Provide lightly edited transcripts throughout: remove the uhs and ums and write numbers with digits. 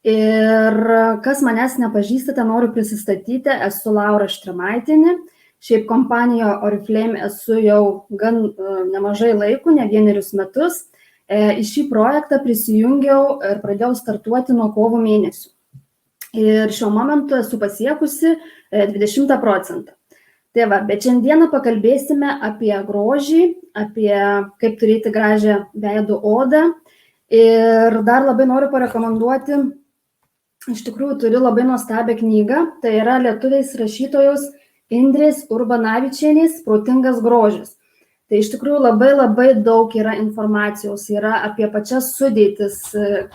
Ir kas manęs nepažįstate, noriu prisistatyti, esu Laura Štrimaitienė. Šiaip kompanijoje Oriflame esu jau gan nemažai laikų, ne vienerius metus. Į šį projektą prisijungiau ir pradėjau startuoti nuo kovo mėnesių. Ir šiuo momentu esu pasiekusi 20%. Tai va, bet šiandieną pakalbėsime apie grožį, apie kaip turėti gražią veido odą. Ir dar labai noriu parekomenduoti, iš tikrųjų turiu labai nuostabią knygą, tai yra lietuviais rašytojos Indrės Urbanavičienės Protingas grožis. Tai iš tikrųjų labai daug yra informacijos, yra apie pačias sudėtis,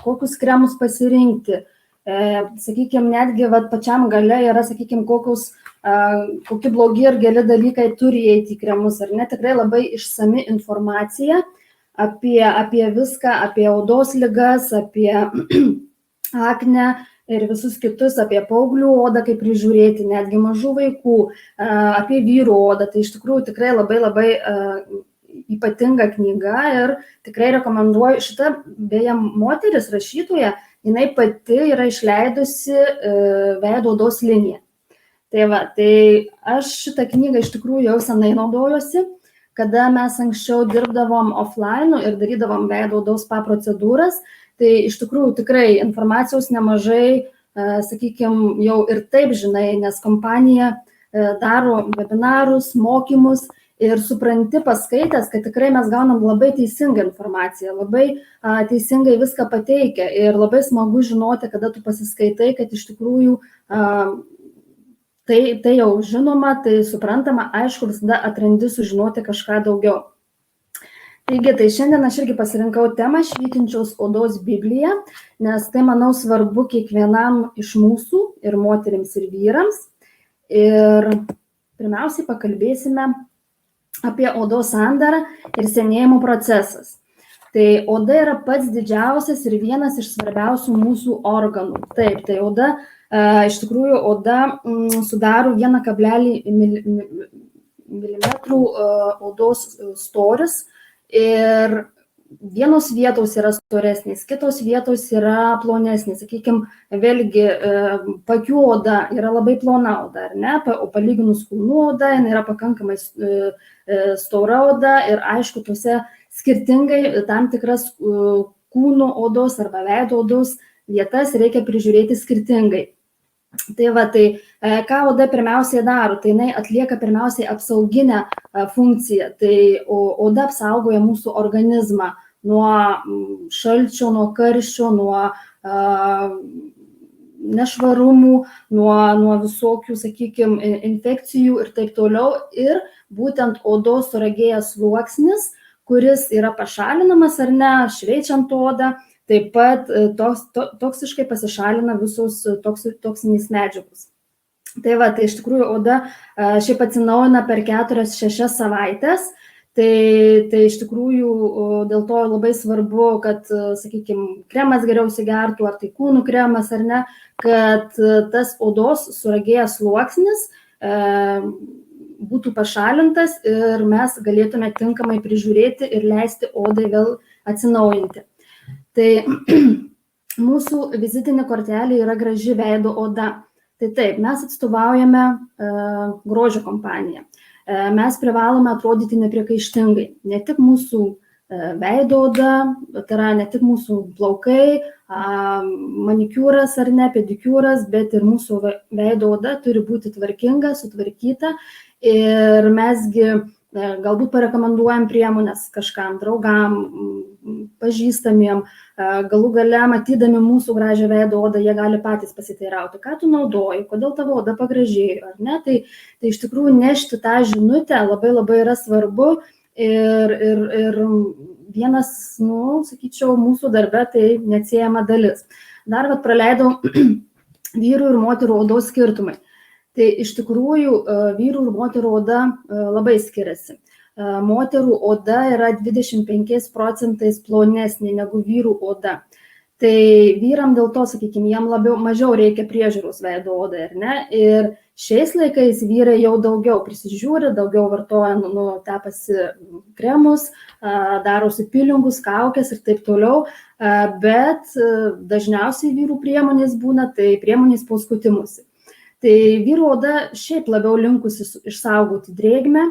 kokius kremus pasirinkti. Sakykime, netgi pačiam gale yra, sakykime, kokie blogi ir geri dalykai turi įeiti į kremus, ar ne, tikrai labai išsami informacija apie viską, apie odos ligas, apie akne ir visus kitus, apie paauglių odą, kaip prižiūrėti, netgi mažų vaikų, apie vyrų odą. Tai iš tikrųjų tikrai labai ypatinga knyga ir tikrai rekomenduoju. Šitą beje moteris rašytoja, jinai pati yra išleidusi veido odos liniją. Tai va, tai aš šitą knygą iš tikrųjų jau senai naudojuosi, kada mes anksčiau dirbdavom offline ir darydavom veido odos spa procedūras. Tai iš tikrųjų tikrai informacijos nemažai, sakykime, jau ir taip žinai, nes kompanija daro webinarus, mokymus ir supranti paskaitęs, kad tikrai mes gaunam labai teisingą informaciją, labai teisingai viską pateikia ir labai smagu žinoti, kada tu pasiskaitai, kad iš tikrųjų tai jau žinoma, tai suprantama, aišku, visada atrandi sužinoti kažką daugiau. Taigi, tai šiandien aš irgi pasirinkau temą švytinčios odos Biblija, nes tai, manau, svarbu kiekvienam iš mūsų, ir moterims, ir vyrams. Ir pirmiausiai pakalbėsime apie odos sandarą ir senėjimo procesas. Tai oda yra pats didžiausias ir vienas iš svarbiausių mūsų organų. Taip, tai oda, iš tikrųjų, oda sudaro 1,1 mm odos storis. Ir vienos vietos yra storesnės, kitos vietos yra plonesnės. Sakykime, vėlgi, pakių oda yra labai plona oda, ar ne? O palyginus kūnų oda, jinai yra pakankamai stora oda ir aišku, tuose skirtingai tam tikras kūnų odos arba veido odos vietas reikia prižiūrėti skirtingai. Tai va, tai ką oda pirmiausiai daro, tai jinai atlieka pirmiausiai apsauginę funkciją, tai oda apsaugoja mūsų organizmą nuo šalčio, nuo karščio, nuo nešvarumų, nuo visokių, sakykime, infekcijų ir taip toliau. Ir būtent odos suragėjęs sluoksnis, kuris yra pašalinamas ar ne, šveičiant odą, taip pat toksiškai pasišalina visos toksinės medžiagos. Tai va, tai iš tikrųjų oda šiaip atsinaujina per 4-6 savaitės, tai iš tikrųjų dėl to labai svarbu, kad, sakykime, kremas geriau įsigertų, ar tai kūnų kremas ar ne, kad tas odos suragėjęs sluoksnis būtų pašalintas ir mes galėtume tinkamai prižiūrėti ir leisti odai vėl atsinaujinti. Tai mūsų vizitinė kortelė yra graži veido oda. Tai taip, mes atstovaujame grožio kompaniją. Mes privalome atrodyti nepriekaištingai. Ne tik mūsų veido oda, tai yra ne tik mūsų plaukai, manikiūras ar ne, pedikiūras, bet ir mūsų veido oda turi būti tvarkinga, sutvarkyta. Ir mesgi galbūt parekomenduojam priemonės kažkam, draugam, pažįstamiem, galų gale matydami mūsų gražią veido odą, jie gali patys pasiteirauti, ką tu naudoji, kodėl tavo oda pagražėjo, ar ne? Tai iš tikrųjų nešti tą žinutę labai yra svarbu ir vienas, sakyčiau, mūsų darbe tai neatsiejama dalis. Dar praleidau vyrų ir moterų odos skirtumai. Tai iš tikrųjų vyrų ir moterų oda labai skiriasi. Moterų oda yra 25% plonesnė negu vyrų oda. Tai vyram dėl to, sakykime, jam mažiau reikia priežiūros veido odai, ar ne? Ir šiais laikais vyrai jau daugiau prisižiūri, daugiau vartoja, tepasi kremus, darosi pilingus, kaukės ir taip toliau. bet dažniausiai vyrų priemonės būna, tai priemonės po skutimusi. Tai vyrų oda šiaip labiau linkusi išsaugoti drėgmę,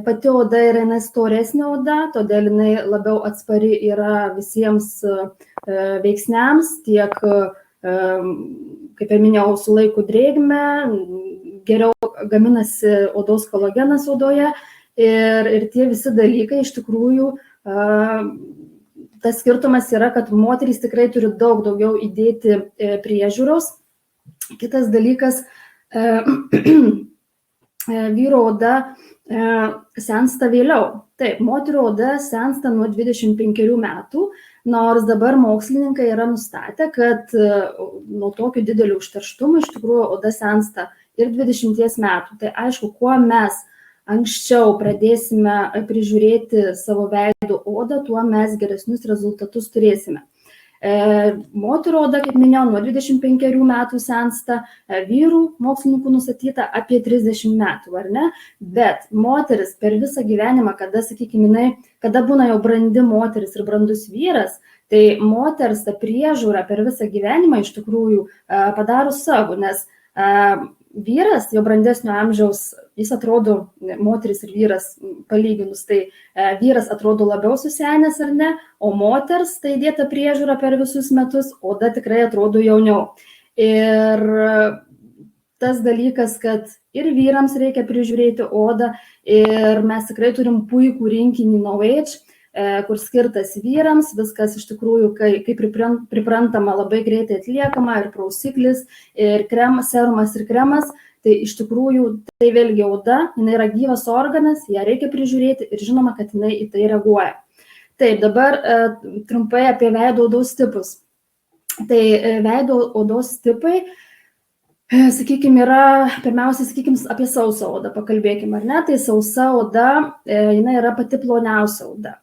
pati oda yra storesnė oda, todėl jinai labiau atspari yra visiems veiksniams, tiek, kaip ir minėjau, sulaiko drėgmę, geriau gaminasi odos kolagenas odoje ir tie visi dalykai iš tikrųjų, tas skirtumas yra, kad moterys tikrai turi daug daugiau įdėti priežiūros. Kitas dalykas, vyro oda sensta vėliau. Taip, moterų oda sensta nuo 25 metų, nors dabar mokslininkai yra nustatę, kad nuo tokio didelio užterštumo iš tikrųjų oda sensta ir 20 metų. Tai aišku, kuo mes anksčiau pradėsime prižiūrėti savo veido odą, tuo mes geresnius rezultatus turėsime. Moterų oda, kaip minėjau, nuo 25 metų sensta, vyrų mokslininkų nustatyta apie 30 metų, ar ne? Bet moteris per visą gyvenimą, kada, sakykime, kada būna jau brandi moteris ir brandus vyras, tai moters ta priežiūra per visą gyvenimą iš tikrųjų padaro savo, nes vyras jau brandesnio amžiaus, jis atrodo, moteris ir vyras palyginus, tai vyras atrodo labiau susenęs ar ne, o moters tai dėta priežiūra per visus metus, oda tikrai atrodo jauniau. Ir tas dalykas, kad ir vyrams reikia prižiūrėti odą, ir mes tikrai turim puikų rinkinį No Age, kur skirtas vyrams, viskas iš tikrųjų, kai priprantama, labai greitai atliekama, ir prausiklis, ir kremas, serumas ir kremas, tai iš tikrųjų tai vėlgi oda, jinai yra gyvas organas, ją reikia prižiūrėti ir žinoma, kad jinai į tai reaguoja. Taip, dabar trumpai apie veido odos tipus. Tai veido odos tipai, sakykime, yra, pirmiausia, sakykime, apie sausą odą pakalbėkime, ar ne? Tai sausa oda, jinai yra pati ploniausia oda.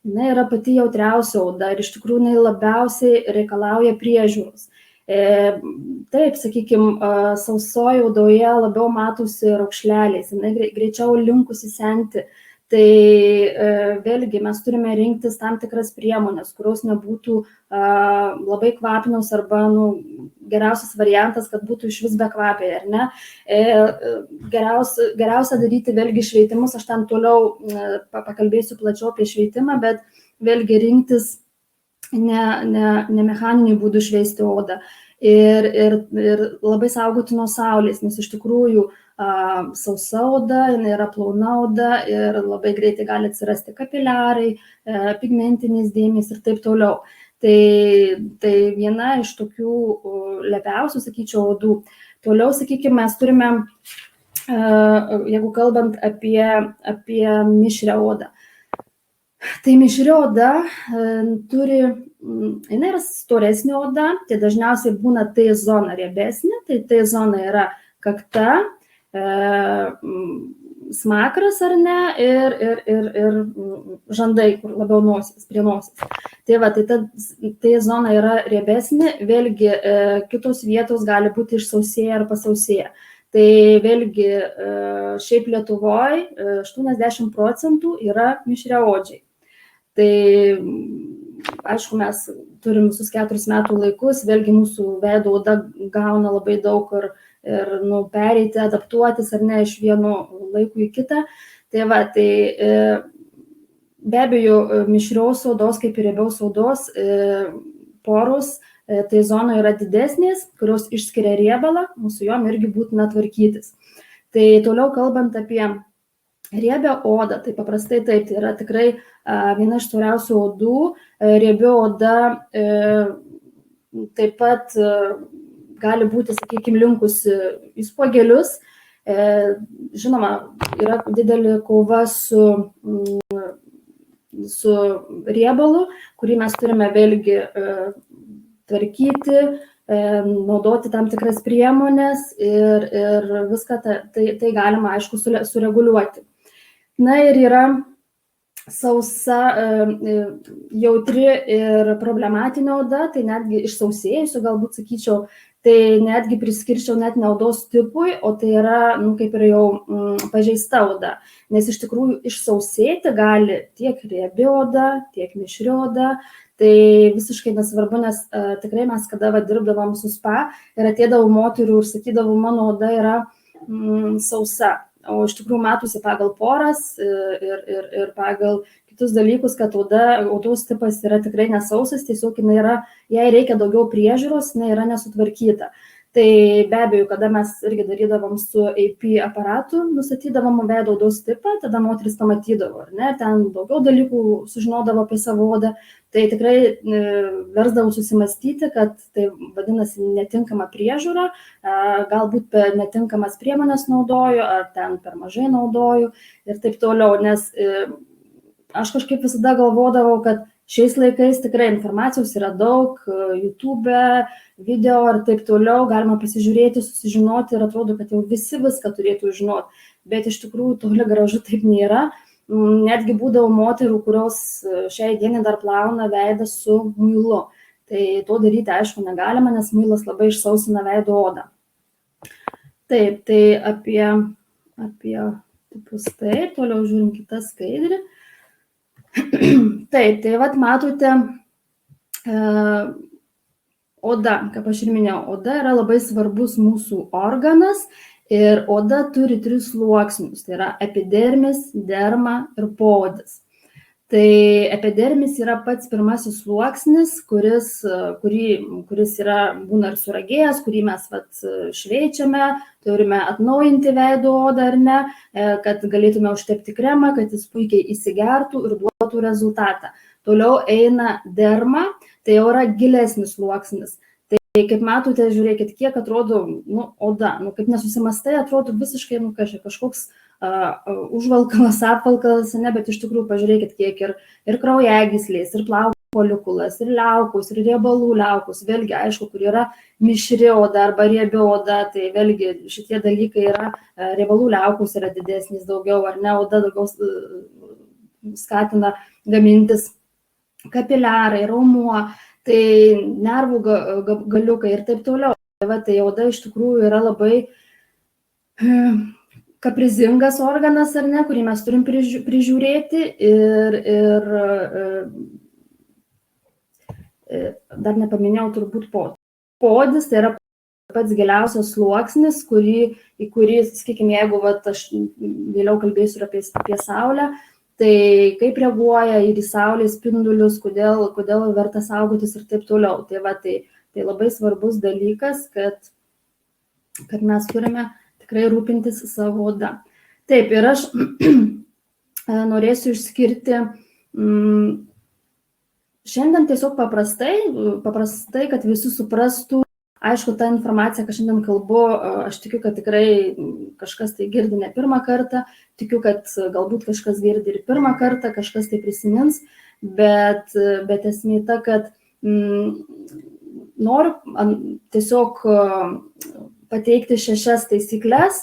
Jinai yra pati jautriausia oda ir iš tikrųjų jinai labiausiai reikalauja priežiūros. Taip, sakykime, sausoje odoje labiau matosi raukšleliais, jinai greičiau linkusi senti. Tai vėlgi mes turime rinktis tam tikras priemonės, kurios nebūtų labai kvapinios arba geriausias variantas, kad būtų iš vis be kvapiai, ar ne? Geriausia daryti vėlgi šveitimus, aš ten toliau pakalbėsiu plačiau apie šveitimą, bet vėlgi rinktis ne mechaniniu būdu šveisti odą ir labai saugoti nuo saulės, nes iš tikrųjų sausa oda, jinai yra plona oda ir labai greitai gali atsirasti kapiliarai, pigmentinės dėmės ir taip toliau. Tai viena iš tokių lepiausių, sakyčiau, odų. Toliau, sakykime, mes turime, jeigu kalbant apie mišrią odą. Tai mišri oda turi, jinai yra storesnė oda, tai dažniausiai būna T-zona riebesnė, tai T-zona yra kakta, smakras ar ne, ir žandai, kur labiau nosis, prie nosis. Tai va, tai zona yra riebesnė, vėlgi kitos vietos gali būti išsausėję ar pasausėję. Tai vėlgi šiaip Lietuvoje 80% yra mišriaodžiai. Tai aišku, mes turim visus 4 metų laikus, vėlgi mūsų veido oda gauna labai daug ir pereiti, adaptuotis ar ne iš vieno laiko į kitą. Tai va, tai be abejo mišrios odos, kaip ir riebiaus odos, poros tai zonoje yra didesnės, kurios išskiria riebalą, mūsų jom irgi būtina tvarkytis. Tai toliau kalbant apie riebią odą, tai paprastai taip, tai yra tikrai viena iš tauriausių odų. Riebio oda taip pat gali būti, sakykime, linkusi į spuogelius. Žinoma, yra didelė kova su riebalu, kurį mes turime vėlgi tvarkyti, naudoti tam tikras priemonės ir viską tai galima, aišku, sureguliuoti. Na ir yra sausa, jautri ir problematinė oda, tai netgi išsausėjusių, galbūt sakyčiau, tai netgi priskirčiau net ne odos tipui, o tai yra, kaip ir jau pažeista oda. Nes iš tikrųjų išsausėti gali tiek riebi oda, tiek mišri oda. Tai visiškai nesvarbu, nes tikrai mes, kada dirbdavom su spa ir atėdavau moterų ir sakydavau, mano oda yra sausa. O iš tikrųjų matosi pagal poras ir pagal kitus dalykus, kad odos tipas yra tikrai nesausas, tiesiog jai reikia daugiau priežiūros, jinai yra nesutvarkyta. Tai be abejo, kada mes irgi darydavom su AP aparatu, nustatydavom veido odos tipą, tada moteris pamatydavo, ten daugiau dalykų sužinodavo apie savo odą, tai tikrai versdavau susimastyti, kad tai vadinasi netinkama priežiūra, galbūt per netinkamas priemonės naudoju, ar ten per mažai naudoju ir taip toliau, nes aš kažkaip visada galvodavau, kad šiais laikais tikrai informacijos yra daug, YouTube, video ir taip toliau, galima pasižiūrėti, susižinoti ir atrodo, kad jau visi viską turėtų žinoti, bet iš tikrųjų toli gražu taip nėra. Netgi būdavo moterų, kurios šiai dienai dar plauna veidą su muilu. Tai to daryti aišku negalima, nes muilas labai išsausina veido odą. Taip, tai apie tipus taip, toliau žiūrim kitą skaidrį. Taip, tai matote, oda, kaip aš ir minėjau, oda yra labai svarbus mūsų organas ir oda turi 3 sluoksnius, tai yra epidermis, derma ir poodis. Tai epidermis yra pats pirmasis sluoksnis, kuris būna ir suragėjęs, kurį mes šveičiame, turime atnaujinti veido odą ar ne, kad galėtume užtepti kremą, kad jis puikiai įsigertų ir duotų rezultatą. Toliau eina derma, tai jau yra gilesnis sluoksnis. Tai kaip matote, žiūrėkit, kiek atrodo oda, kaip nesusimastai, atrodo visiškai kažkoks užvalkalas, apvalkalas, bet iš tikrųjų pažiūrėkit, kiek ir kraujagyslės, ir plauko folikulas, ir liaukos, ir riebalų liaukos, vėlgi aišku, kur yra mišri oda arba riebi oda, tai vėlgi šitie dalykai yra, riebalų liaukos yra didesnis daugiau, ar ne, oda daugiau skatina gamintis kapiliarai, raumuo, tai nervų galiukai ir taip toliau. Tai oda iš tikrųjų yra labai kaprizingas organas, ar ne, kurį mes turim prižiūrėti ir dar nepaminėjau turbūt poodis, tai yra pats giliausias sluoksnis, į kurį, sakykime, jeigu aš vėliau kalbėsiu apie Saulę, tai kaip reaguoja ir į Saulės spindulius, kodėl verta saugotis ir taip toliau. Tai labai svarbus dalykas, kad mes turime tikrai rūpintis savo oda. Taip, ir aš norėsiu išskirti šiandien tiesiog paprastai, kad visi suprastų. Aišku, ta informacija, kad šiandien kalbu, aš tikiu, kad tikrai kažkas tai girdi ne pirmą kartą, tikiu, kad galbūt kažkas girdi ir pirmą kartą, kažkas tai prisimins, bet esmė ta, kad noriu tiesiog pateikti 6 taisyklės,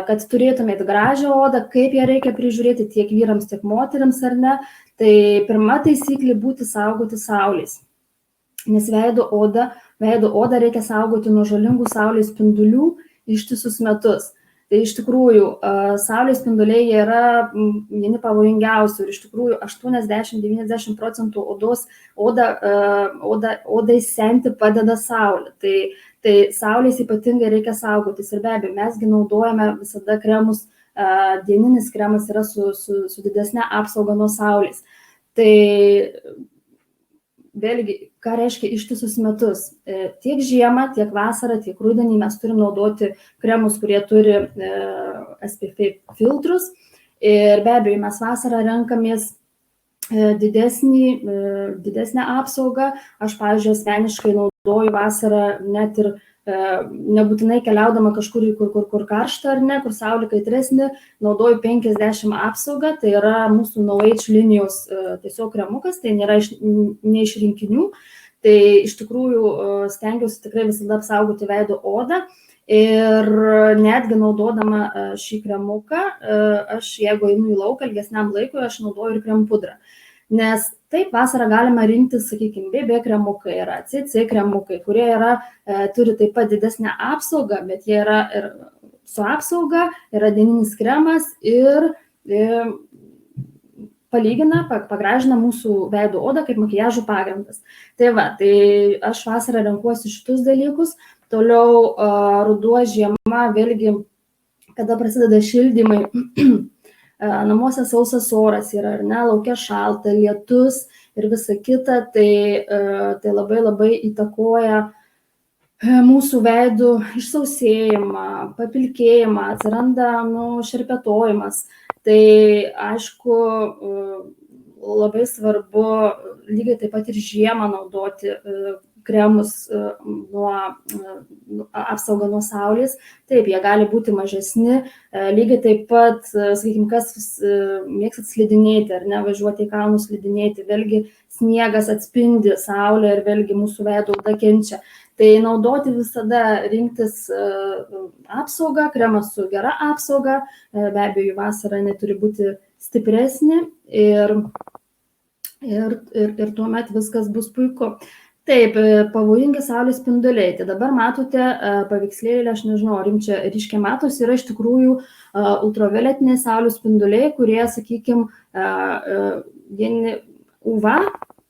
kad turėtumėte gražią odą, kaip ją reikia prižiūrėti tiek vyrams, tiek moteriams, ar ne. Tai pirma taisyklė būti saugoti saulės, nes veido odą reikia saugoti nuo žalingų saulės spindulių ištisus metus. Tai iš tikrųjų saulės spinduliai yra vieni pavojingiausių ir iš tikrųjų 80–90% odai senti padeda saulė. Tai saulės ypatingai reikia saugotis ir be abejo, mesgi naudojame visada kremus, dieninis kremas yra su didesne apsauga nuo saulės. Tai vėlgi, ką reiškia ištisus metus? Tiek žiemą, tiek vasarą, tiek rudenį mes turim naudoti kremus, kurie turi SPF filtrus. Ir be abejo, mes vasarą renkamės didesnę apsaugą. Aš, pavyzdžiui, asmeniškai naudoju vasarą net ir nebūtinai keliaudama kažkur, kur karšta ar ne, kur saulė kaitresnė, naudoju 50 apsaugą, tai yra mūsų No Age linijos tiesiog kremukas, tai nėra ne iš rinkinių, tai iš tikrųjų stengiuosi tikrai visada apsaugoti veido odą Ir netgi naudodama šį kremuką, aš jeigu einu į lauką ilgesniam laikui, aš naudoju ir krempudrą. Nes taip vasarą galima rinktis, sakykime, BB kremukai, yra CC kremukai, kurie turi taip pat didesnę apsaugą, bet jie yra ir su apsauga, yra dieninis kremas ir pagražina mūsų veido odą kaip makiažo pagrindas. Tai aš vasarą renkuosi šitus dalykus. Toliau ruduo, žiema, vėlgi, kada prasideda šildymai, namuose sausas oras yra, ar ne, laukia šalta, lietus ir visa kita, tai labai labai įtakoja mūsų veidų išsausėjimą, papilkėjimą, atsiranda šerpetojimas. Tai aišku, labai svarbu lygiai taip pat ir žiemą naudoti kremus apsaugą nuo saulės. Taip, jie gali būti mažesni, lygiai taip pat, sakykime, kas mėgstat slidinėti ar ne, važiuoti į kalnus slidinėti, vėlgi sniegas atspindi saulę ir vėlgi mūsų veido oda kenčia. Tai naudoti visada rinktis apsaugą, kremas su gera apsauga, be abejo vasarą neturi būti stipresnė ir tuomet viskas bus puiku. Taip, pavojingi saulės spinduliai. Tai dabar matote paveikslėlį, aš nežinau, ar jums čia ryškiai matosi, yra iš tikrųjų ultravioletiniai saulės spinduliai, kurie, sakykime, UV,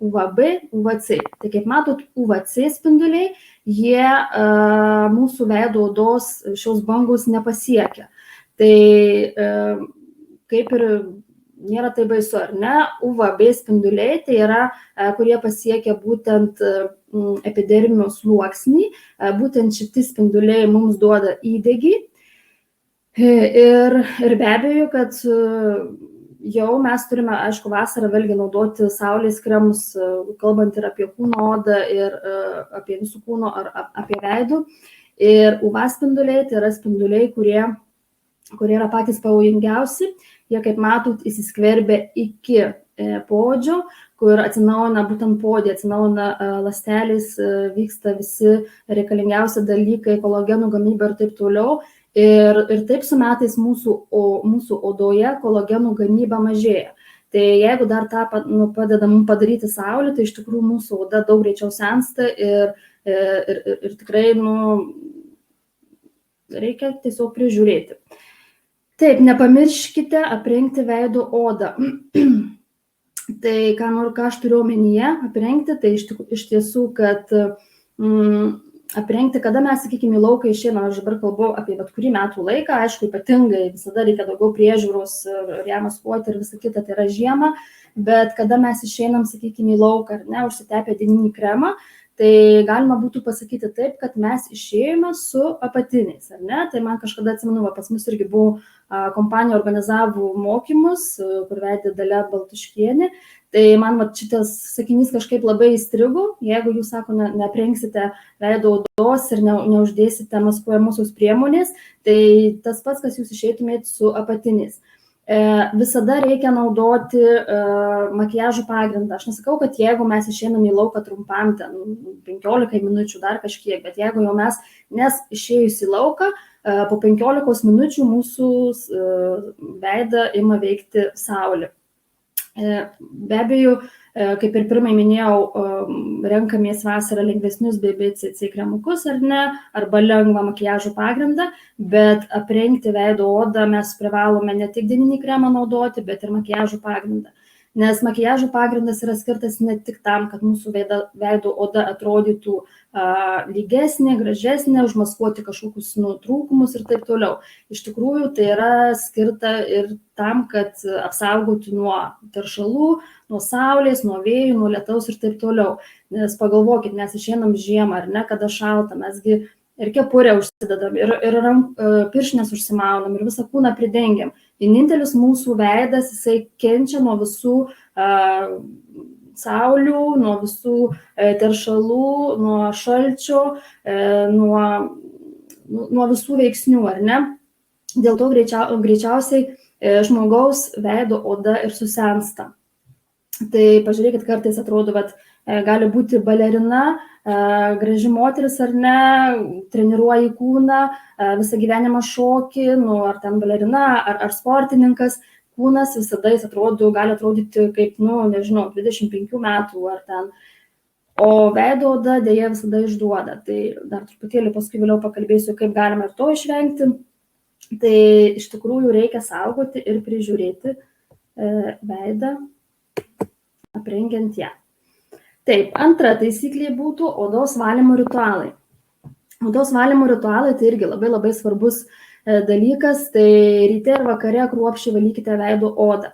UVB, UVC. Tai kaip matot, UVC spinduliai, jie mūsų veido odos šios bangos nepasiekia. Tai kaip ir nėra tai baisu, ar ne? UVB spinduliai tai yra, kurie pasiekia būtent epidermio sluoksnį, būtent šitie spinduliai mums duoda įdegį. Ir be abejo, kad jau mes turime, aišku, vasarą vėlgi naudoti saulės kremus, kalbant ir apie kūno odą, ir apie visų kūno ar apie veidų. Ir UV spinduliai tai yra spinduliai, kurie yra patys pavojingiausi. Jie, kaip matot, įsiskverbia iki poodžio, kur atsinaujina būtent poodį, atsinaujina ląstelės, vyksta visi reikalingiausi dalykai, kolagenų gamyba ir taip toliau. Ir taip su metais mūsų odoje kolagenų gamyba mažėja. Tai jeigu dar tą padeda mums padaryti saulė, tai iš tikrųjų mūsų oda daug greičiau sensta ir tikrai reikia tiesiog prižiūrėti. Taip, nepamirškite aprengti veido odą. Tai ką aš turiu omenyje aprengti, tai iš tiesų, kad aprengti, kada mes, sakykime, į lauką išeiname, aš dabar kalbu apie bet kurį metų laiką, aišku, ypatingai visada reikia daugiau priežiūros ir ją maskuoti ir visą kitą, tai yra žiemą, bet kada mes išeinam, sakykime, į lauką, ar ne, užsitepę dieninį kremą, tai galima būtų pasakyti taip, kad mes išėjome su apatiniais, ar ne? Tai man kažkada atsimenu, pas mus irgi buvo kompanija organizavo mokymus, kur vedė Dalia Baltuškienė. Tai man šitas sakinys kažkaip labai įstrigo, jeigu jūs, sako, neaprengsite veido odos ir neuždėsite maskuojamosios priemonės, tai tas pats, kas jūs išeitumėte su apatiniais. Visada reikia naudoti makiažo pagrindą. Aš nesakau, kad jeigu mes išeinam į lauką trumpam, 15 minučių, dar kažkiek, bet jeigu jau nes išėjus į lauką, po 15 minučių mūsų veidą ima veikti saulė. Be abejo, kaip ir pirmai minėjau, renkamės vasarą lengvesnius BBCC kremukus ar ne, arba lengvą makiažo pagrindą, bet aprengti veido odą mes privalome ne tik dieninį kremą naudoti, bet ir makiažo pagrindą. Nes makiažo pagrindas yra skirtas ne tik tam, kad mūsų veido oda atrodytų lygesnė, gražesnė, užmaskuoti kažkokius trūkumus ir taip toliau. Iš tikrųjų, tai yra skirta ir tam, kad apsaugotų nuo teršalų, nuo saulės, nuo vėjų, nuo lietaus ir taip toliau. Nes pagalvokit, mes išeinam žiemą, ar ne, kada šalta, mesgi ir kepurę užsidedam, ir pirštinės užsimaunam, ir visą kūną pridengiam. Vienintelis mūsų veidas, jisai kenčia nuo visų saulių, nuo visų teršalų, nuo šalčio, nuo visų veiksnių, ar ne? Dėl to greičiausiai žmogaus veido oda ir susensta. Tai pažiūrėkit, kartais atrodo, kad gali būti balerina, graži moteris ar ne, treniruoji kūną, visą gyvenimą šokį, ar ten balerina, ar sportininkas, kūnas visada jis gali atrodyti kaip, nežinau, 25 metų ar ten. O veido oda dėja visada išduoda. Tai dar truputėlį paskui vėliau pakalbėsiu, kaip galima ir to išvengti. Tai iš tikrųjų reikia saugoti ir prižiūrėti veidą, aprengiant ją. Taip, antra taisyklė būtų odos valymo ritualai. Odos valymo ritualai tai irgi labai labai svarbus dalykas, tai ryte ir vakare kruopščiai valykite veido odą.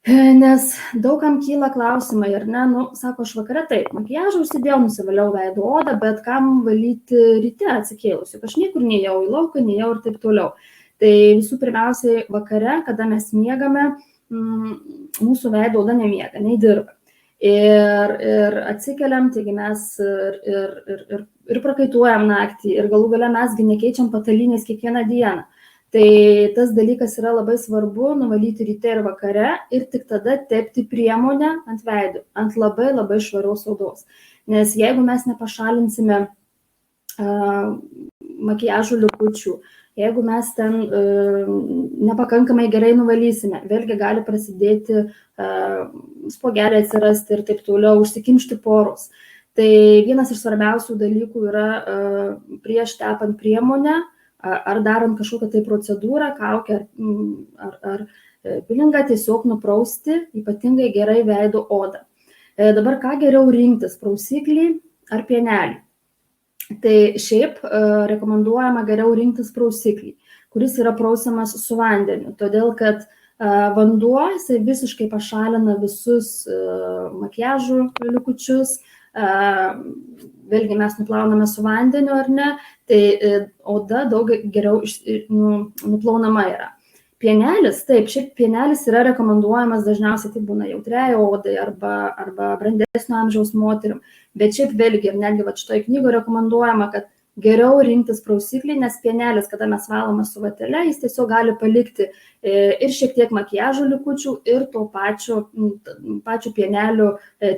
Nes daugam kyla klausimai, ar ne, sako, aš vakare taip, makiažą užsidėjau, nusivaliau veido odą, bet kam valyti ryte atsikėlusiu, aš niekur nejau į lauką, nejau ir taip toliau. Tai visų pirmiausiai vakare, kada mes miegame, mūsų veido oda nemiega, nei dirba. Ir atsikeliam, taigi mes ir prakaituojam naktį, ir galų gale mesgi nekeičiam patalynės kiekvieną dieną. Tai tas dalykas yra labai svarbu nuvalyti ryte ir vakare ir tik tada tepti priemonę ant veido, ant labai labai švarios odos. Nes jeigu mes nepašalinsime makiažo likučių, jeigu mes ten nepakankamai gerai nuvalysime, vėlgi gali prasidėti spogeliai atsirasti ir taip toliau, užsikimšti poros. Tai vienas iš svarbiausių dalykų yra prieš tepant priemonę ar darant kažkokią tai procedūrą, kaukę ar pilingą, tiesiog nuprausti ypatingai gerai veido odą. Dabar ką geriau rinktis, prausiklį ar pienelį? Tai šiaip rekomenduojama geriau rinktis prausiklį, kuris yra prausiamas su vandeniu, todėl kad vanduo jisai visiškai pašalina visus makiažo likučius, vėlgi mes nuplauname su vandeniu ar ne, tai oda daug geriau nuplaunama yra. Pienelis, taip, šiaip pienelis yra rekomenduojamas dažniausiai, tai būna jautriai odai arba brandesnio amžiaus moterim, bet šiaip vėlgi ir netgi šitoje knygoje rekomenduojama, kad geriau rinktis prausiklį, nes pienelis, kada mes valome su vatele, jis tiesiog gali palikti ir šiek tiek makiažo likučių ir to pačio pienelio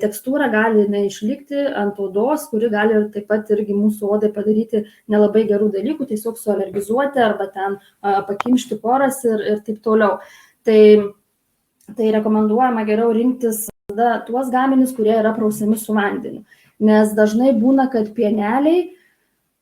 tekstūrą gali išlikti ant odos, kuri gali taip pat irgi mūsų odai padaryti nelabai gerų dalykų, tiesiog sualergizuoti arba ten pakimšti poras ir taip toliau. Tai rekomenduojama geriau rinktis tuos gaminius, kurie yra prausiami su vandeniu, nes dažnai būna, kad pieneliai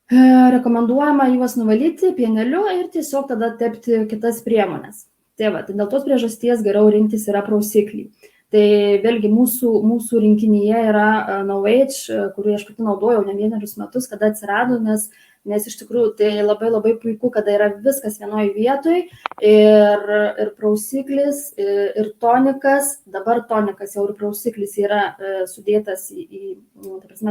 rekomenduojama juos nuvalyti pieneliu ir tiesiog tada tepti kitas priemonės. Tai dėl tos priežasties geriau rinktis yra prausiklį. Tai vėlgi mūsų rinkinyje yra No Age, kurį aš pati naudojau ne vienerius metus, kada atsirado, nes iš tikrųjų tai labai labai puiku, kada yra viskas vienoje vietoje ir prausiklis, ir tonikas, dabar tonikas jau ir prausiklis yra sudėtas į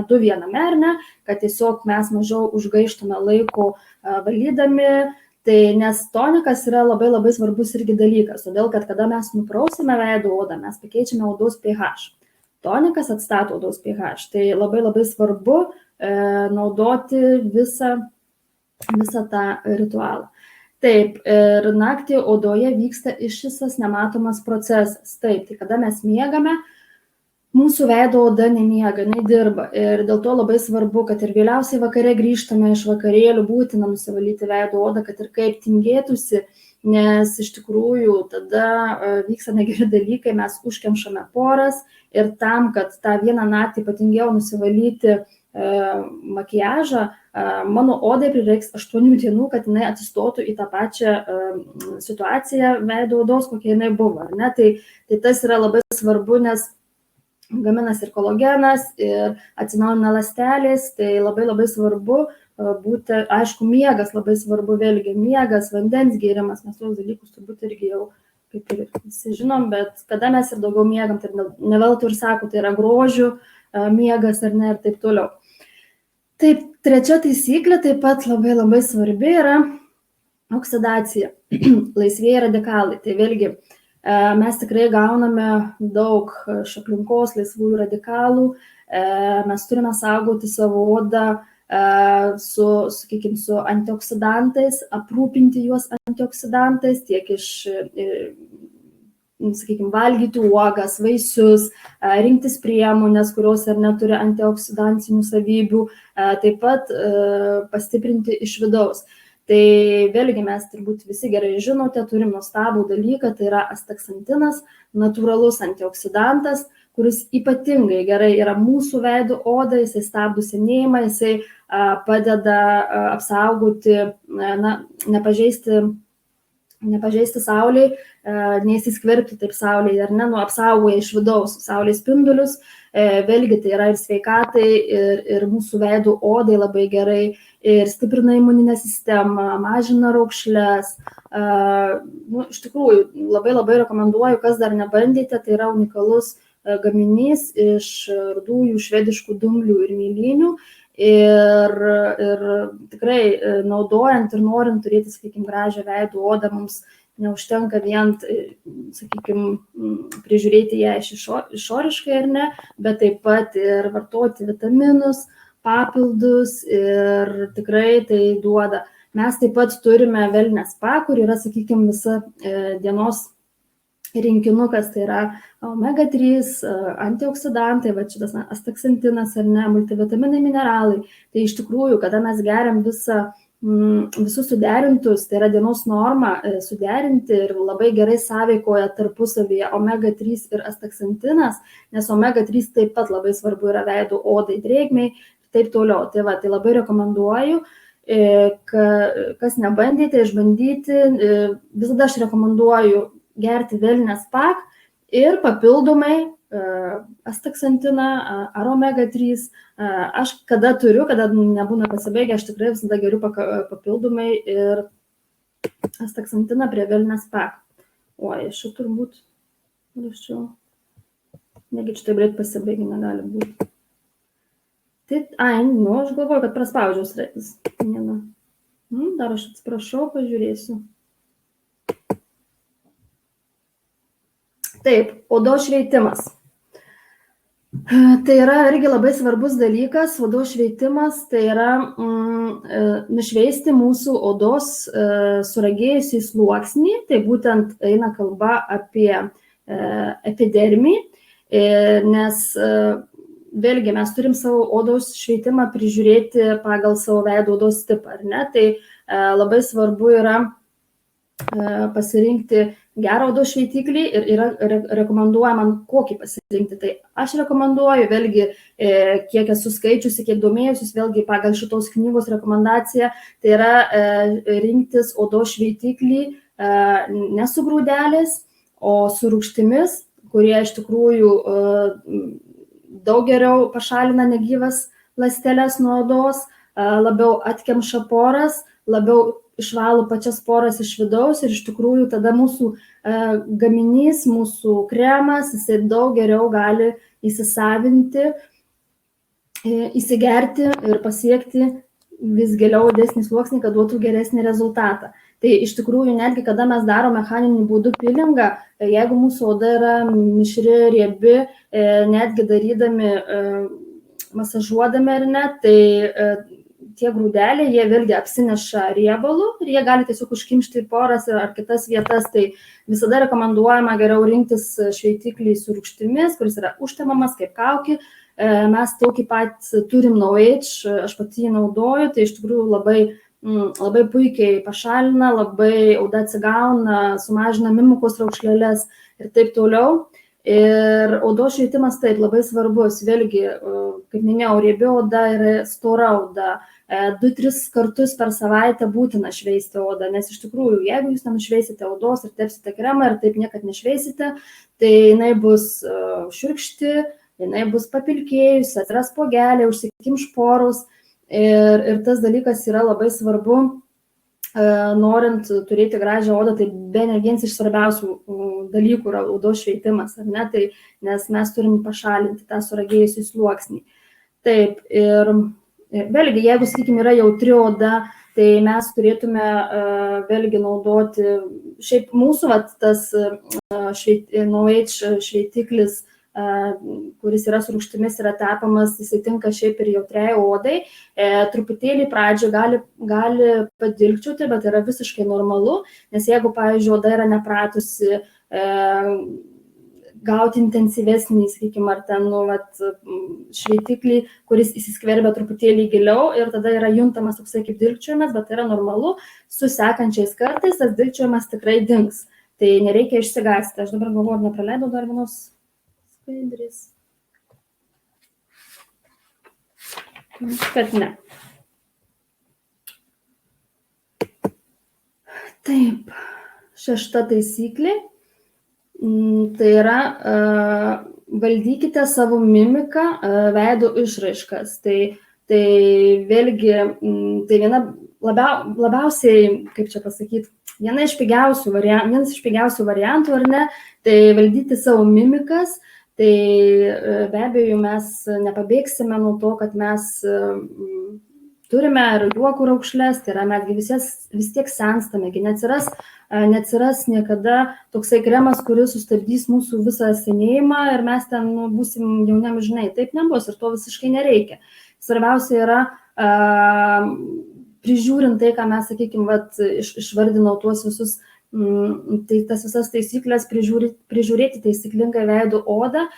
du viename, ar ne, kad tiesiog mes mažiau užgaištume laiko valydami. Tai nes tonikas yra labai labai svarbus irgi dalykas, todėl kad kada mes nuprausime veido odą, mes pakeičiame odos pH. Tonikas atstato odos pH, tai labai labai svarbu naudoti visą tą ritualą. Taip, ir naktį odoje vyksta ištisas nematomas procesas. Taip, tai kada mes miegame, mūsų veido oda nemiega, jinai dirba ir dėl to labai svarbu, kad ir vėliausiai vakare grįžtame iš vakarėlių, būtina nusivalyti veido odą, kad ir kaip tingėtųsi, nes iš tikrųjų tada vyksta negeri dalykai, mes užkemšame poras ir tam, kad tą vieną naktį ypatingiau nusivalyti makiažą, mano odai prireiks 8 dienų, kad jinai atsistotų į tą pačią situaciją veido odos, kokia jinai buvo. Ne? Tai tas yra labai svarbu, nes gaminas ir kolagenas, ir atsinaujina ląstelės, tai labai labai svarbu būti, aišku, miegas labai svarbu, vėlgi miegas, vandens gėrimas, mes tuos dalykus turbūt irgi jau kaip ir visi žinom, bet kada mes ir daugiau miegam, tai ne veltui ir sako, tai yra grožių miegas ar ne ir taip toliau. Taip, trečia taisyklė taip pat labai labai svarbi yra oksidacija, laisvieji radikalai, tai vėlgi mes tikrai gauname daug iš aplinkos laisvųjų radikalų, mes turime saugoti savo odą su antioksidantais, aprūpinti juos antioksidantais tiek iš sakykime, valgyti uogas, vaisius, rinktis priemonės, kurios ar neturi antioksidantinių savybių, taip pat pastiprinti iš vidaus. Tai vėlgi mes turbūt visi gerai žinote, turim nuostabų dalyką, tai yra astaksantinas, natūralus antioksidantas, kuris ypatingai gerai yra mūsų veido odai, jisai stabdo senėjimą, jisai padeda apsaugoti, nepažeisti saulėj, neįsiskverbti taip saulėj, ar ne, apsaugoja iš vidaus saulės spindulius, vėlgi tai yra ir sveikatai, ir mūsų veido odai labai gerai, ir stiprina imuninę sistemą, mažina raukšles. Iš tikrųjų, labai rekomenduoju, kas dar nebandėte, tai yra unikalus gaminys iš rudųjų švediškų dumblių ir mėlynių. Ir tikrai naudojant ir norint turėti, sakykime, gražią veido odą, mums neužtenka vien, sakykime, prižiūrėti ją išoriškai ar ne, bet taip pat ir vartoti vitaminus, papildus ir tikrai tai duoda. Mes taip pat turime Wellness Spa, kur yra, sakykime, visa dienos rinkinukas, tai yra omega-3, antioksidantai, va šitas astaksantinas ar ne, multivitaminai, mineralai. Tai iš tikrųjų, kada mes geriam visus suderintus, tai yra dienos norma suderinti ir labai gerai sąveikoja tarpusavyje omega-3 ir astaksantinas, nes omega-3 taip pat labai svarbu yra veido odai, drėgmei ir taip toliau. Tai labai rekomenduoju, kas nebandėte, išbandyti, visada aš rekomenduoju gerti Wellness Spa ir papildomai astaksantiną ar omega-3. Aš kada turiu, kada nebūna pasibaigę, aš tikrai visada geriu papildomai ir astaksantiną prie Wellness Spa. Aš jau turbūt, negi čia taip greit pasibaigę negali būti. Aš galvoju, kad praspaudžiau sraitis. Dar aš atsiprašau, pažiūrėsiu. Taip, odos šveitimas. Tai yra irgi labai svarbus dalykas, odos šveitimas, tai yra nušveisti mūsų odos suragėjusį sluoksnį, tai būtent eina kalba apie epidermį, nes vėlgi mes turim savo odos šveitimą prižiūrėti pagal savo veido odos tipą, ar ne? Tai labai svarbu yra pasirinkti gerą odos šveitiklį ir yra rekomenduojama kokį pasirinkti. Tai aš rekomenduoju, vėlgi, kiek esu skaičiusi, kiek domėjusis, vėlgi pagal šitos knygos rekomendaciją, tai yra rinktis odos šveitiklį ne su grūdeliais, o su rūgštimis, kurie iš tikrųjų daug geriau pašalina negyvas ląsteles nuo odos, labiau atkemša poras, labiau išvalo pačias poras iš vidaus ir iš tikrųjų tada mūsų gaminys, mūsų kremas, jisai daug geriau gali įsisavinti, įsigerti ir pasiekti vis giliau didesnį sluoksnį, kad duotų geresnį rezultatą. Tai iš tikrųjų, netgi kada mes darom mechaniniu būdu pilingą, jeigu mūsų oda yra mišri, riebi, netgi darydami, masažuodami ar ne, tai tie grūdeliai, jie vėlgi apsineša riebalų ir jie gali tiesiog užkimšti poras ar kitas vietas, tai visada rekomenduojama geriau rinktis šveitiklį su rūgštimis, kuris yra užtemamas kaip kaukė. Mes tokį pat turim No Age, aš pati jį naudoju, tai iš tikrųjų labai puikiai pašalina, labai oda atsigauna, sumažina mimikos raukšlėles ir taip toliau. Ir odos šveitimas taip labai svarbus, vėlgi, kaip minėjau, riebi oda ir stora oda. 2-3 kartus per savaitę būtina šveisti odą, nes iš tikrųjų, jeigu jūs nenušveisite odos ir tepsite kremą ir taip niekad nešveisite, tai jinai bus šiurkšti, jinai bus papilkėjusi, atsiras spuogeliai, užsikimš porus ir tas dalykas yra labai svarbu. Norint turėti gražią odą, tai bene vienas iš svarbiausių dalykų yra odos šveitimas, ar ne? Tai, nes mes turim pašalinti tą suragėjusį sluoksnį. Taip, ir vėlgi, jeigu, sakykime, yra jautri oda, tai mes turėtume vėlgi naudoti, šiaip mūsų tas No Age šveitiklis, kuris yra su rūgštimis, yra tepamas, jisai tinka šiaip ir jautriai odai. Truputėlį pradžioje gali padilkčioti, bet yra visiškai normalu, nes jeigu, pavyzdžiui, oda yra nepratusi gauti intensyvesnį, sakykime, ar ten šveitiklį, kuris įsiskverbia truputėlį giliau ir tada yra juntamas toksai kaip dilgčiojimas, bet tai yra normalu, su sekančiais kartais tas dilgčiojimas tikrai dings. Tai nereikia išsigąsti. Aš dabar galvoju, ar nepraleidau dar vienos skaidrės. Kad ne. Taip, 6 taisyklė. Tai yra valdykite savo mimiką, veido išraiškas. Tai vėlgi, tai labiausiai, kaip čia pasakyti, vienas iš pigiausių variantų, ar ne, tai valdyti savo mimikas. Tai be abejo mes nepabėgsime nuo to, kad mes turime ir juokų raukšles, tai yra mes vis tiek senstame, neatsiras niekada toksai kremas, kuris sustabdys mūsų visą senėjimą ir mes ten būsim jauni amžinai. Taip nebus ir to visiškai nereikia. Svarbiausia yra prižiūrint tai, ką mes, sakykime, išvardinau tuos visus, tai tas visas taisyklės, prižiūrėti taisyklingai veido odą,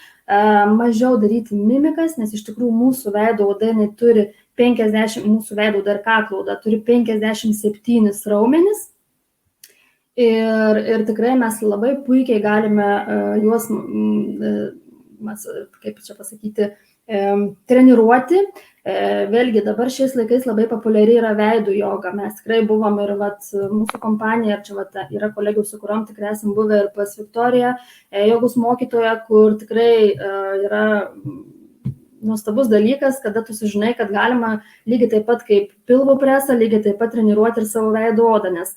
mažiau daryti mimikas, nes iš tikrųjų mūsų veido oda turi 50, mūsų veido oda ir kaklo oda turi 57 raumenis ir tikrai mes labai puikiai galime juos, kaip čia pasakyti, treniruoti. Vėlgi dabar šiais laikais labai populiari yra veidų joga. Mes tikrai buvom ir mūsų kompanija, ir čia yra kolegių, su kuriuom tikrai esam buvę ir pas Viktoriją, jogos mokytoja, kur tikrai yra nuostabus dalykas, kada tu sužinai, kad galima lygiai taip pat kaip pilvo presą, lygiai taip pat treniruoti ir savo veido odą, nes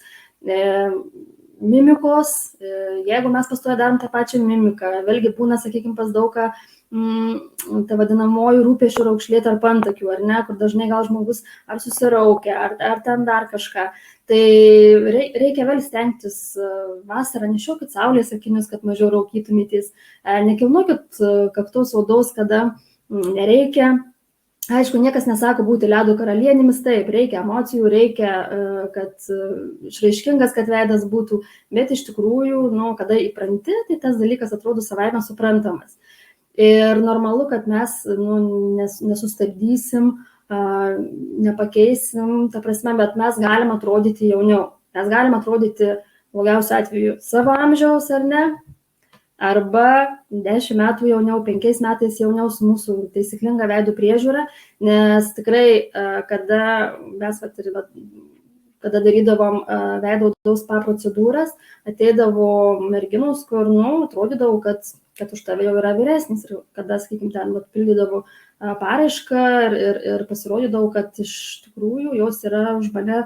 mimikos, jeigu mes pastoja darom tą pačią mimiką, vėlgi būna, sakykime, pas daugą ta vadinamoji rūpesčių raukšlė tarp antakių, ar ne, kur dažnai gal žmogus ar susiraukia, ar ten dar kažką. Tai reikia vėl stengtis vasarą, nešiokit saulės akinius, kad mažiau raukytumėtės, nekilnokit kaktos odos, kada nereikia. Aišku, niekas nesako būti ledo karalienėmis, taip, reikia emocijų, reikia, kad išraiškingas, kad veidas būtų, bet iš tikrųjų, kada įpranti, tai tas dalykas atrodo savaime suprantamas. Ir normalu, kad mes nesustabdysim, nepakeisim, ta prasme, bet mes galim atrodyti jauniau. Mes galim atrodyti, blogiausiu atveju, savo amžiaus, ar ne, arba 10 metų jauniau, 5 metais jauniau su mūsų taisyklinga veidų priežiūra, nes tikrai, kada mes kada darydavom veido odos spa procedūras, ateidavo merginos, kur, atrodydavo, kad už tave jau yra vyresnis ir kada, sakykime, ten pildydavo paraišką ir pasirodydavo, kad iš tikrųjų jos yra už mane,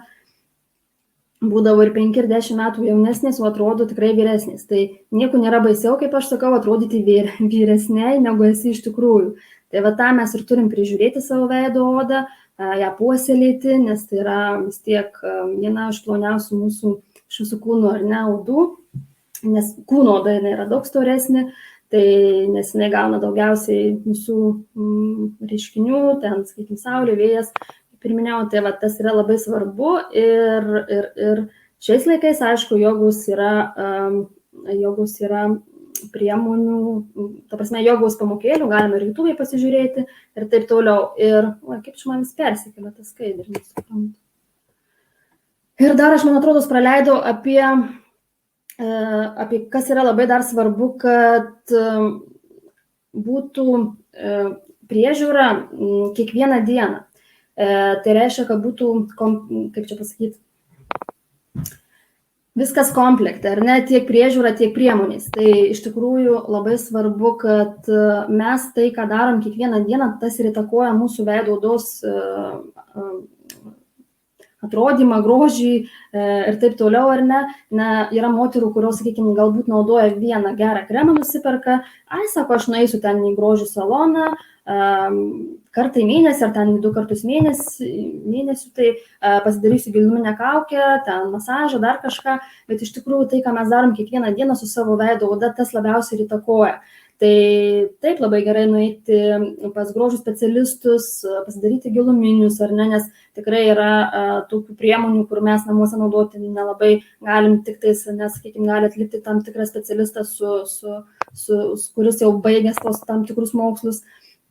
būdavo ir 5 ir 10 metų jaunesnės, o atrodo tikrai vyresnės. Tai nieko nėra baisiau, kaip aš sakau, atrodyti vyresniai, negu esi iš tikrųjų. Tai tą mes ir turim prižiūrėti savo veido odą, ją puoselėti, nes tai yra vis tiek viena iš ploniausių mūsų iš visų kūnų ar ne odų, nes kūno oda yra daug storesnė, tai nes jinai gauna daugiausiai visų reiškinių, ten, sakykime, saulė, vėjas, kaip ir minėjau, tai tas yra labai svarbu ir šiais laikais, aišku, jogos yra priemonių, ta prasme, jogos pamokėlių, galime ir YouTube'ai pasižiūrėti ir taip toliau. Ir, kaip čia man vis persikėlė tas skaidrė, nesuprantu. Ir dar aš, man atrodo, praleidau apie kas yra labai dar svarbu, kad būtų priežiūra kiekvieną dieną. Tai reiškia, kad būtų, kaip čia pasakyti, viskas komplekte, ar ne, tiek priežiūra, tiek priemonės. Tai iš tikrųjų labai svarbu, kad mes tai, ką darom kiekvieną dieną, tas ir įtakoja mūsų veido odos atrodymą, grožį ir taip toliau, ar ne. Yra moterų, kurios, sakykime, galbūt naudoja vieną gerą kremą, nusiperka, sako, aš nueisiu ten į grožį saloną, kartą į mėnesį ar ten 2 kartus mėnesių, tai pasidarysiu giluminę kaukę, ten masažą, dar kažką, bet iš tikrųjų tai, ką mes darom kiekvieną dieną su savo veido oda, tas labiausiai ir įtakoja. Tai taip labai gerai nueiti pas grožio specialistus, pasidaryti giluminius, ar ne, nes tikrai yra tokių priemonių, kur mes namuose naudoti nelabai galim, tik tais, nes, sakykime, gali atlikti tam tikrą specialistą, kuris jau baigęs tos tam tikrus mokslus.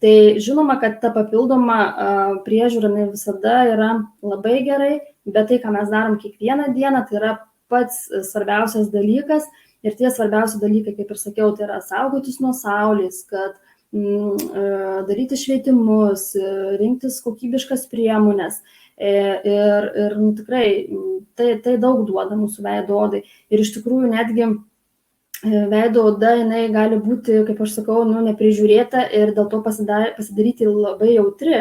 Tai žinoma, kad ta papildoma priežiūra visada yra labai gerai, bet tai, ką mes darom kiekvieną dieną, tai yra pats svarbiausias dalykas. Ir tie svarbiausi dalykai, kaip ir sakiau, tai yra saugotis nuo saulės, kad daryti šveitimus, rinktis kokybiškas priemonės. Ir tikrai tai daug duoda mūsų veido odai. Ir iš tikrųjų netgi veido oda, jinai gali būti, kaip aš sakau, neprižiūrėta ir dėl to pasidaryti labai jautri.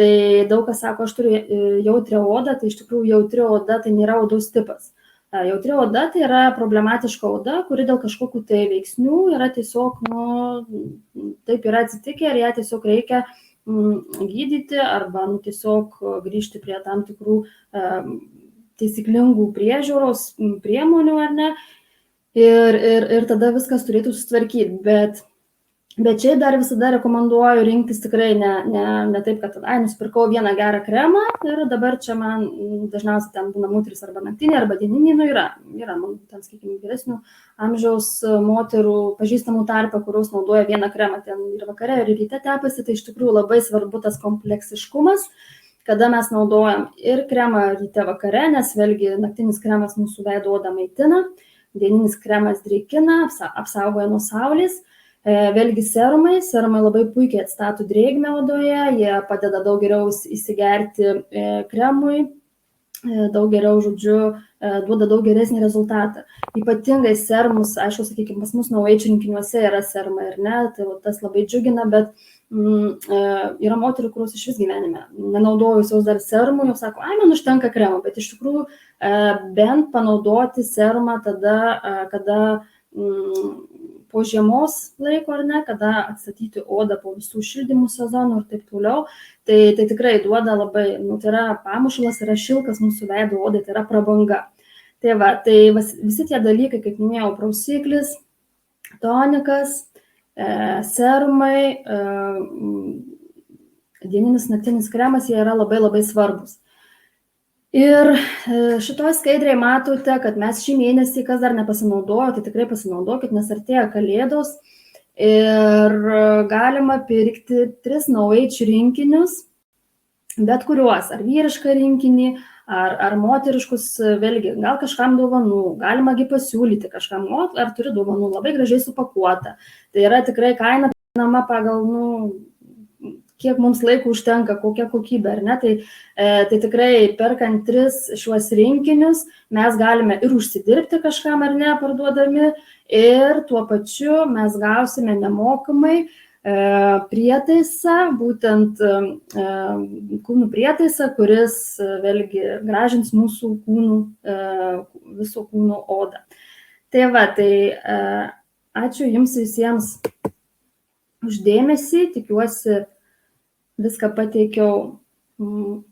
Tai daug kas sako, aš turiu jautrią odą, tai iš tikrųjų jautri oda tai nėra odos tipas. Jautri oda tai yra problematiška oda, kuri dėl kažkokių tai veiksnių yra tiesiog, taip yra atsitikę ir ją tiesiog reikia gydyti arba tiesiog grįžti prie tam tikrų taisyklingų priežiūros priemonių, ar ne, ir tada viskas turėtų susitvarkyti. Bet čia dar visada rekomenduoju rinktis tikrai ne taip, kad nusipirkau vieną gerą kremą ir dabar čia man dažniausiai ten būna moteris arba naktiniai, arba dieniniai, yra man ten, sakykime, vyresnių amžiaus moterų pažįstamų tarpe, kurios naudoja vieną kremą ten ir vakare, ir ryte tepasi, tai iš tikrųjų labai svarbu tas kompleksiškumas, kada mes naudojam ir kremą ryte vakare, nes vėlgi naktinis kremas mūsų veido odą maitina, dieninis kremas drėkina, apsaugoja nuo saulės. Vėlgi serumai labai puikiai atstato drėgmę odoje, jie padeda daug geriau įsigerti kremui, daug geriau, duoda daug geresnį rezultatą. Ypatingai serumus, aišku, sakykime, pas mus naujiečio rinkiniuose yra serumai, ar ne, tai tas labai džiugina, bet yra moterų, kurios iš vis gyvenime nenaudojusios dar serumų, jau sako, man užtenka kremo, bet iš tikrųjų bent panaudoti serumą tada, kada po žiemos laiko, ar ne, kada atstatyti odą po visų šildymų sezonų ir taip toliau, tai tikrai duoda labai, tai yra pamušalas, yra šilkas mūsų veido odai, tai yra prabanga. Tai visi tie dalykai, kaip minėjau, prausiklis, tonikas, serumai, dieninis naktinis kremas, jie yra labai labai svarbus. Ir šitoj skaidrėje matote, kad mes šį mėnesį, kas dar nepasinaudojo, tai tikrai pasinaudokit, nes artėja Kalėdos ir galima pirkti 3 naujiečio rinkinius, bet kuriuos, ar vyrišką rinkinį, ar moteriškus, vėlgi, gal kažkam dovanų, galimagi pasiūlyti kažkam, ar turi dovanų, labai gražiai supakuota. Tai yra tikrai kaina prieinama pagal, kiek mums laiko užtenka, kokia kokybė, ar ne, tai tikrai perkant 3 šiuos rinkinius mes galime ir užsidirbti kažkam, ar ne, parduodami, ir tuo pačiu mes gausime nemokamai prietaisą, būtent kūnų prietaisą, kuris vėlgi gražins mūsų viso kūno odą. Tai ačiū Jums visiems už dėmesį, tikiuosi viską pateikiau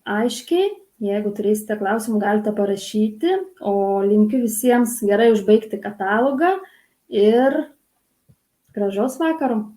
aiškiai. Jeigu turėsite klausimų, galite parašyti, o linkiu visiems gerai užbaigti katalogą ir gražaus vakaro.